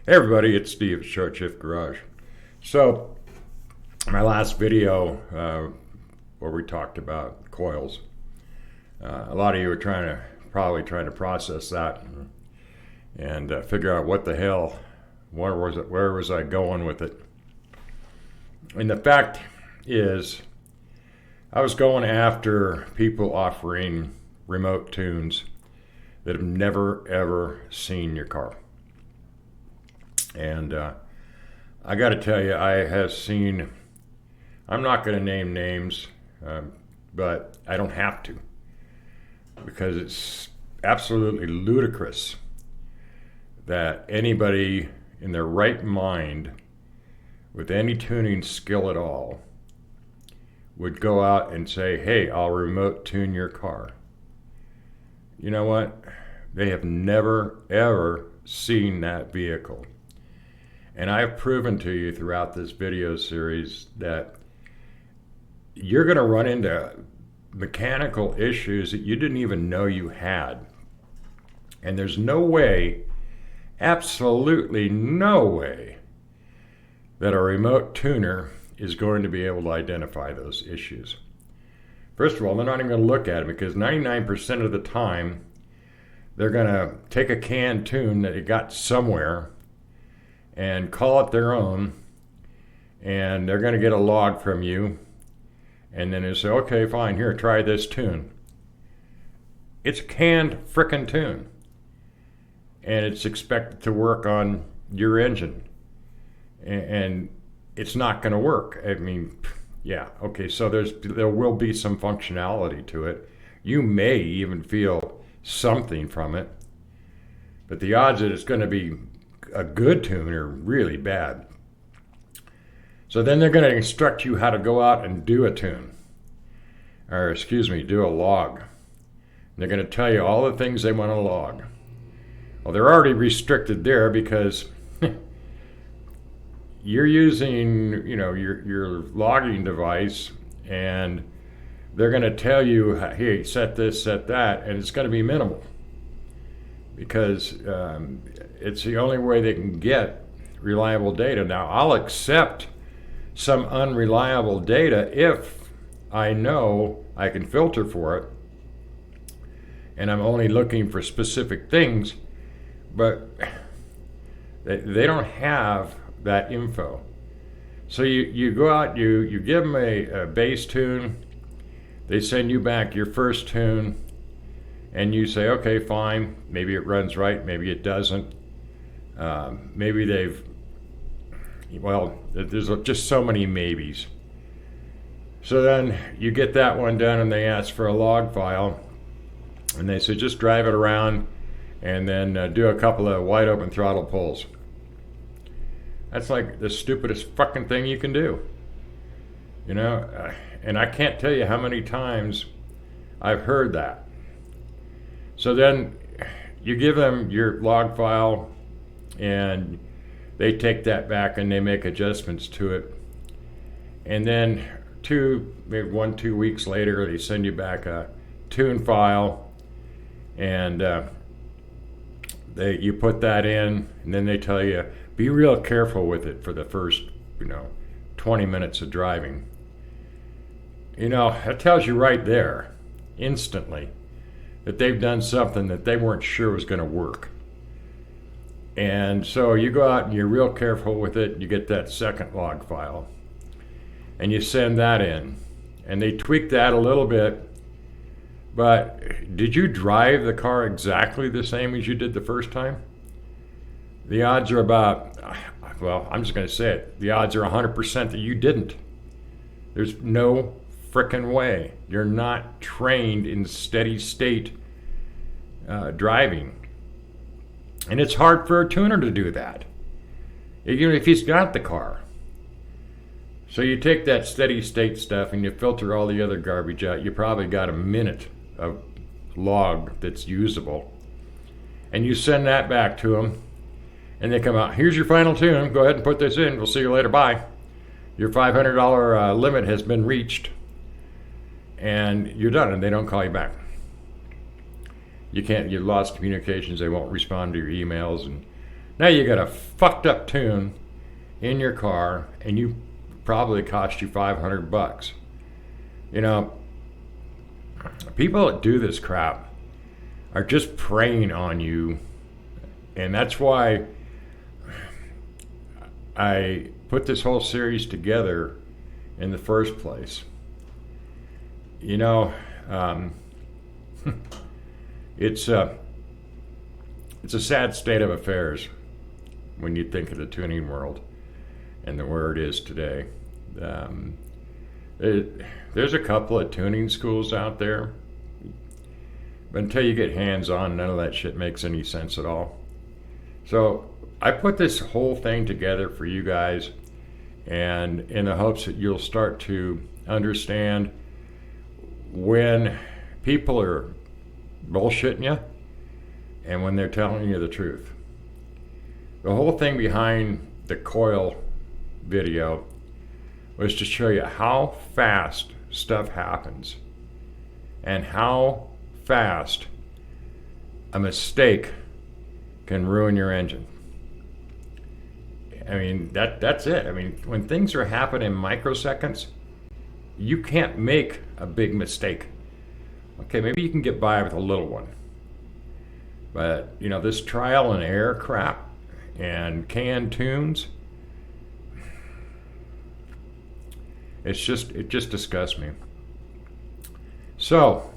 Hey everybody, it's Steve at Short Shift Garage. So, my last video where we talked about coils, a lot of you are probably trying to process that and figure out what the hell, where was I going with it? And the fact is, I was going after people offering remote tunes that have never ever seen your car. And I got to tell you, I have seen, I'm not going to name names, but I don't have to, because it's absolutely ludicrous that anybody in their right mind with any tuning skill at all would go out and say, hey, I'll remote tune your car. You know what? They have never, ever seen that vehicle. And I've proven to you throughout this video series that you're going to run into mechanical issues that you didn't even know you had. And there's no way, absolutely no way, that a remote tuner is going to be able to identify those issues. First of all, they're not even going to look at it, because 99% of the time, they're going to take a canned tune that you got somewhere and call it their own, and they're going to get a log from you, and then they say, okay, fine, here, try this tune. It's a canned frickin' tune, and it's expected to work on your engine, and it's not going to work. I mean, yeah, okay, so there will be some functionality to it. You may even feel something from it, but the odds that it's going to be a good tune are really bad. So then they're going to instruct you how to go out and do a tune, or do a log. And they're going to tell you all the things they want to log. Well, they're already restricted there because you're using, your logging device, and they're going to tell you, hey, set this, set that, and it's going to be minimal, because it's the only way they can get reliable data. Now, I'll accept some unreliable data if I know I can filter for it, and I'm only looking for specific things, but they don't have that info. So you go out, you give them a base tune, they send you back your first tune, and you say, okay, fine, maybe it runs right, maybe it doesn't. Maybe there's just so many maybes. So then you get that one done, and they ask for a log file, and they say, just drive it around, and then do a couple of wide open throttle pulls. That's like the stupidest fucking thing you can do. And I can't tell you how many times I've heard that. So then you give them your log file, and they take that back and they make adjustments to it. And then maybe 1-2 weeks later, they send you back a tune file, and you put that in, and then they tell you, be real careful with it for the first 20 minutes of driving. That tells you right there, instantly, that they've done something that they weren't sure was going to work. And so you go out and you're real careful with it. You get that second log file, and you send that in, and they tweak that a little bit. But did you drive the car exactly the same as you did the first time? The odds are I'm just going to say it, the odds are 100% that you didn't. There's no frickin' way. You're not trained in steady state driving. And it's hard for a tuner to do that, even if he's got the car. So you take that steady state stuff and you filter all the other garbage out. You probably got a minute of log that's usable. And you send that back to them, and they come out, here's your final tune. Go ahead and put this in. We'll see you later. Bye. Your $500 limit has been reached, and you're done, and they don't call you back. You lost communications. They won't respond to your emails, and Now you got a fucked up tune in your car, and you probably cost you $500. You know, people that do this crap are just preying on you, and that's why I put this whole series together in the first place. You know, it's a sad state of affairs when you think of the tuning world and where it is today. There's a couple of tuning schools out there, but until you get hands-on, none of that shit makes any sense at all. So I put this whole thing together for you guys, and in the hopes that you'll start to understand when people are bullshitting you and when they're telling you the truth. The whole thing behind the coil video was to show you how fast stuff happens and how fast a mistake can ruin your engine. I mean, that's it. I mean, when things are happening in microseconds, you can't make a big mistake. Okay, maybe you can get by with a little one. But, you know, this trial and error crap and canned tunes, it just disgusts me. So,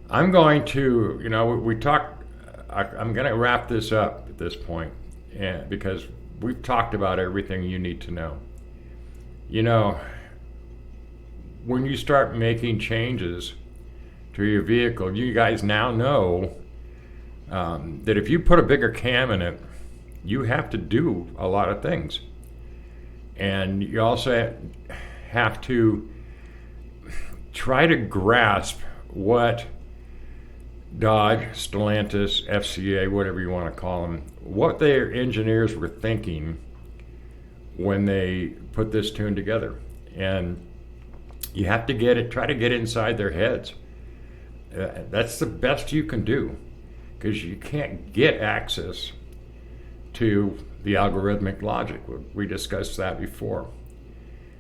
I'm going to, you know, I'm going to wrap this up at this point, because we've talked about everything you need to know. You know, when you start making changes to your vehicle, you guys now know that if you put a bigger cam in it, you have to do a lot of things. And you also have to try to grasp what Dodge, Stellantis, FCA, whatever you want to call them, what their engineers were thinking when they put this tune together. And you have to try to get inside their heads. That's the best you can do, because you can't get access to the algorithmic logic. We discussed that before.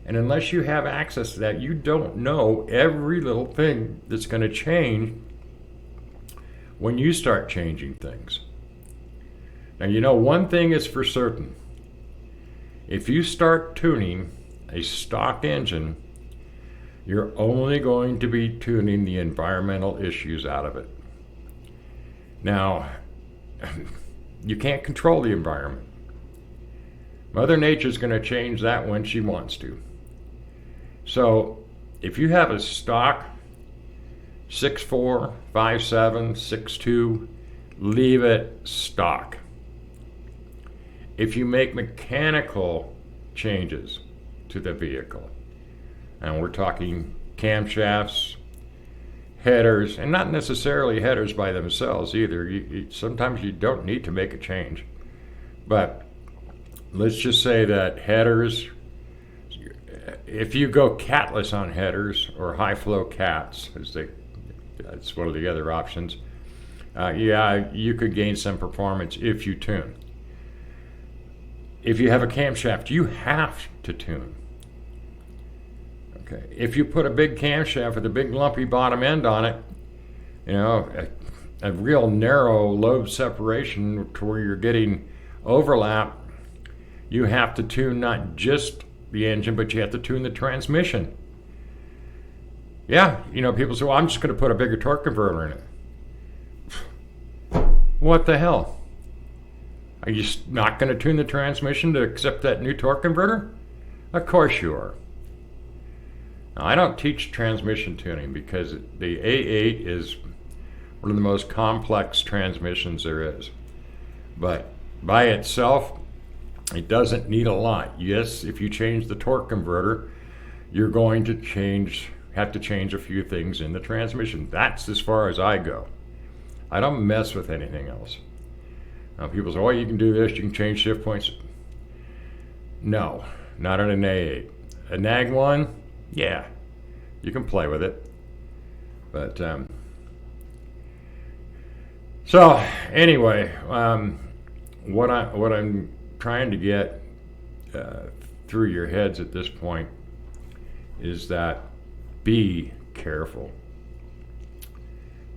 And unless you have access to that, you don't know every little thing that's going to change when you start changing things. Now, you know, one thing is for certain. If you start tuning a stock engine, you're only going to be tuning the environmental issues out of it. Now, you can't control the environment. Mother Nature's going to change that when she wants to. So, if you have a stock 6'4", 5'7", 6'2", leave it stock. If you make mechanical changes to the vehicle, and we're talking camshafts, headers, and not necessarily headers by themselves either. Sometimes you don't need to make a change. But let's just say that headers, if you go catless on headers, or high flow cats, that's one of the other options, you could gain some performance if you tune. If you have a camshaft, you have to tune. Okay. If you put a big camshaft with a big lumpy bottom end on it, you know, a real narrow lobe separation to where you're getting overlap, you have to tune not just the engine, but you have to tune the transmission. Yeah, you know, people say, well, I'm just going to put a bigger torque converter in it. What the hell? Are you not going to tune the transmission to accept that new torque converter? Of course you are. Now, I don't teach transmission tuning because the A8 is one of the most complex transmissions there is. But by itself, it doesn't need a lot. Yes, if you change the torque converter, you're going to have to change a few things in the transmission. That's as far as I go. I don't mess with anything else. Now, people say, oh, you can do this, you can change shift points. No, not on an A8. A NAG 1, yeah, you can play with it. But, so, anyway, what I'm trying to get through your heads at this point is that be careful.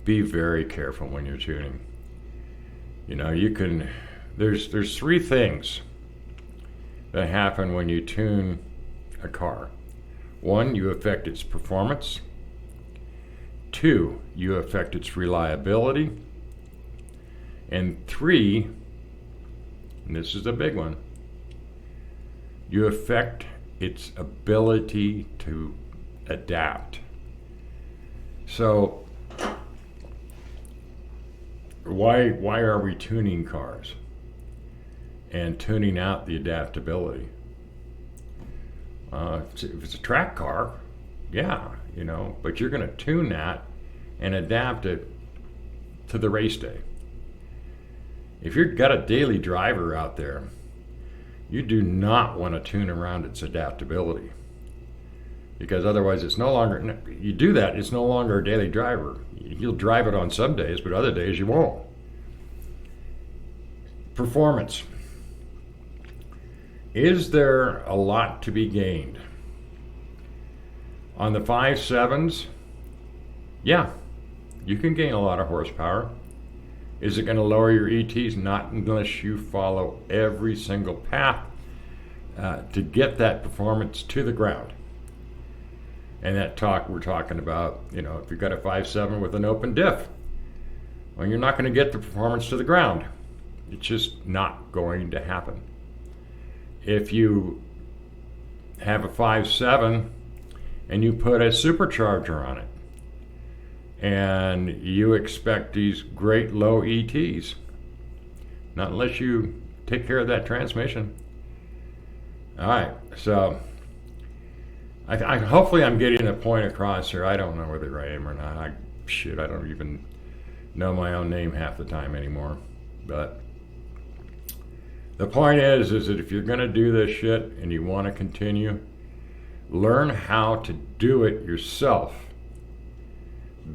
Be very careful when you're tuning. You know, you can. There's three things that happen when you tune a car. One, you affect its performance. Two, you affect its reliability. And three, and this is a big one, you affect its ability to adapt. So, why are we tuning cars and tuning out the adaptability? If it's a track car, yeah, you know, but you're going to tune that and adapt it to the race day. If you've got a daily driver out there, you do not want to tune around its adaptability, because otherwise it's no longer, you do that, it's no longer a daily driver. You'll drive it on some days, but other days you won't. Performance. Is there a lot to be gained? On the 5.7s, yeah, you can gain a lot of horsepower. Is it going to lower your ETs? Not unless you follow every single path to get that performance to the ground. And that talk we're talking about, you know, if you've got a 5.7 with an open diff, well, you're not going to get the performance to the ground. It's just not going to happen. If you have a 5.7 and you put a supercharger on it, and you expect these great low ETs, not unless you take care of that transmission. All right, so I hopefully I'm getting a point across here. I don't know whether I am or not. I don't even know my own name half the time anymore. But the point is that if you're going to do this shit and you want to continue, learn how to do it yourself.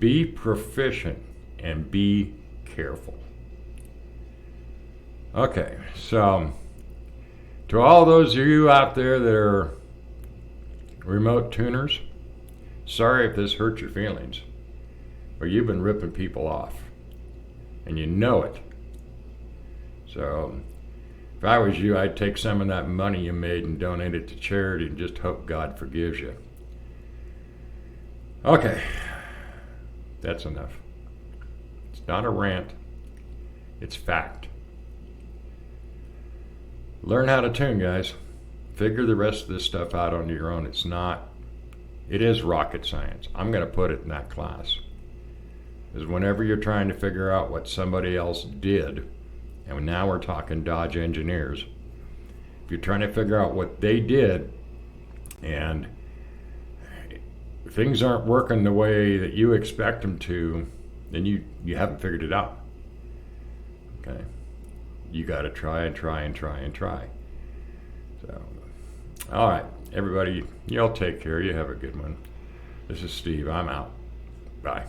Be proficient and be careful. Okay, so to all those of you out there that are remote tuners, sorry if this hurt your feelings, but you've been ripping people off, and you know it. So if I was you, I'd take some of that money you made and donate it to charity and just hope God forgives you. Okay. That's enough. It's not a rant. It's fact. Learn how to tune, guys. Figure the rest of this stuff out on your own. It is rocket science. I'm going to put it in that class. Because whenever you're trying to figure out what somebody else did, and now we're talking Dodge engineers, if you're trying to figure out what they did and things aren't working the way that you expect them to, then you haven't figured it out. Okay? You got to try and try and try and try. So, all right, everybody, y'all take care. You have a good one. This is Steve. I'm out. Bye.